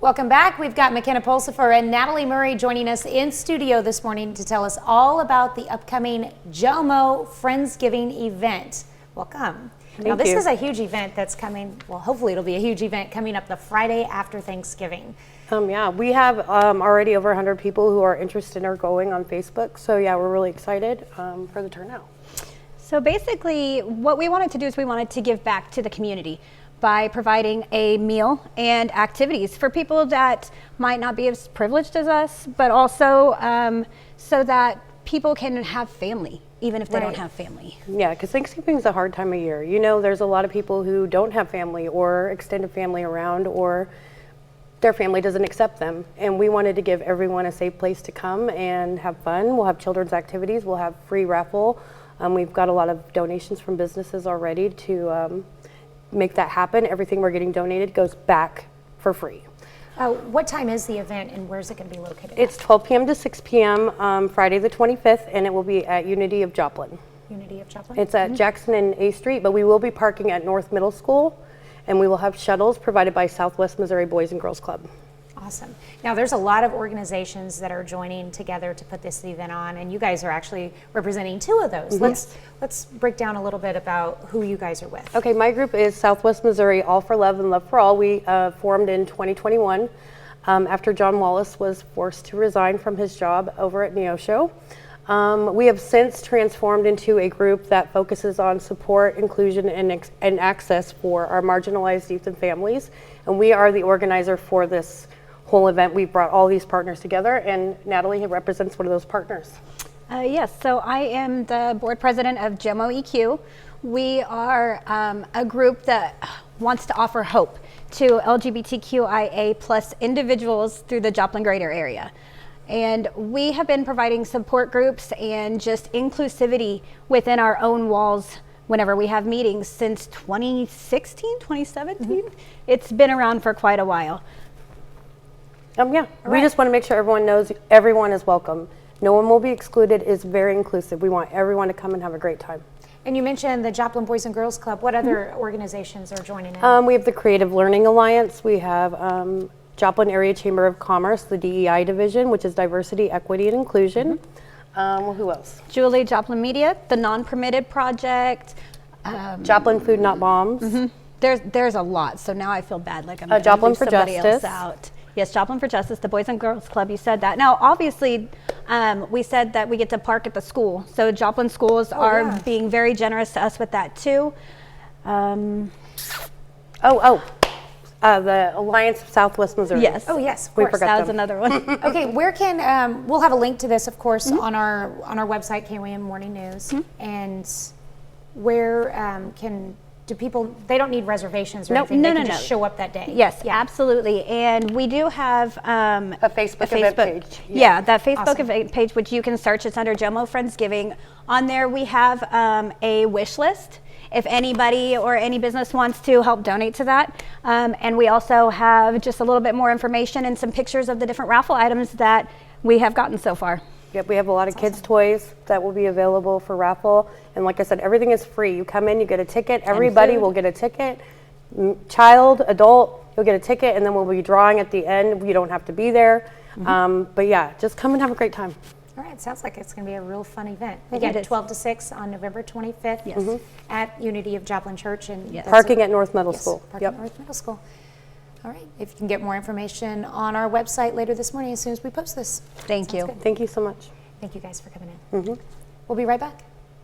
Welcome back. We've got McKenna Pulsifer and Natalie Murray joining us in studio this morning to tell us all about the upcoming Joplin Friendsgiving event. Welcome. Now this is a huge event that's coming, well hopefully it'll be a huge event coming up the Friday after Thanksgiving. Yeah, we have already over 100 people who are interested or going on Facebook. So yeah, we're really excited for the turnout. So basically what we wanted to do is we wanted to give back to the community by providing a meal and activities for people that might not be as privileged as us, but also so that people can have family, even if they don't have family. Yeah, because Thanksgiving is a hard time of year. You know, there's a lot of people who don't have family or extended family around, or their family doesn't accept them. And we wanted to give everyone a safe place to come and have fun. We'll have children's activities, we'll have free raffle. We've got a lot of donations from businesses already to make that happen. Everything we're getting donated goes back for free. What time is the event and where's it going to be located? It's 12 p.m. to 6 p.m. Friday the 25th, and it will be at Unity of Joplin. Unity of Joplin? It's at Jackson and A Street, but we will be parking at North Middle School, and we will have shuttles provided by Southwest Missouri Boys and Girls Club. Awesome. Now there's a lot of organizations that are joining together to put this event on, and you guys are actually representing two of those. Let's break down a little bit about who you guys are with. Okay, my group is Southwest Missouri All for Love and Love for All. We formed in 2021 after John Wallace was forced to resign from his job over at Neosho. We have since transformed into a group that focuses on support, inclusion, and access for our marginalized youth and families. And we are the organizer for this whole event. We brought all these partners together, and Natalie represents one of those partners. Yes, so I am the board president of JOMO EQ. We are a group that wants to offer hope to LGBTQIA plus individuals through the Joplin greater area. And we have been providing support groups and just inclusivity within our own walls whenever we have meetings since 2016, 2017. It's been around for quite a while. Yeah, we just want to make sure everyone knows everyone is welcome. No one will be excluded. It's very inclusive. We want everyone to come and have a great time. And you mentioned the Joplin Boys and Girls Club. What other organizations are joining in? We have the Creative Learning Alliance. We have Joplin Area Chamber of Commerce, the DEI division, which is diversity, equity, and inclusion. Who else? Julie Joplin Media, the Non-Permitted Project. Joplin Food Not Bombs. There's a lot, so now I feel bad, like I'm Joplin leave for somebody Justice. else out. Yes, Joplin for Justice, the Boys and Girls Club, you said that. Now, obviously, we said that we get to park at the school. So Joplin schools are being very generous to us with that too. The Alliance of Southwest Missouri. Yes. Oh yes, of We course. forgot That was them. do another one. Okay, where can we'll have a link to this, of course, on our website, KWM Morning News, and where do people? They don't need reservations or anything. They can just show up that day. Yes, absolutely. And we do have A Facebook event page. Yeah, that Facebook event page, which you can search. It's under Joplin Friendsgiving. On there, we have a wish list if anybody or any business wants to help donate to that. And we also have just a little bit more information and some pictures of the different raffle items that we have gotten so far. Yep, we have a lot of kids' toys that will be available for raffle. And like I said, everything is free. You come in, you get a ticket. Everybody will get a ticket. Child, adult, you'll get a ticket, and then we'll be drawing at the end. You don't have to be there. But yeah, just come and have a great time. All right, sounds like it's going to be a real fun event. Again, 12 to 6 on November 25th at Unity of Joplin Church. And Parking at North Middle School. Parking at North Middle School. All right, if you can get more information on our website later this morning as soon as we post this. Thank you. Thank you so much. Thank you guys for coming in. We'll be right back.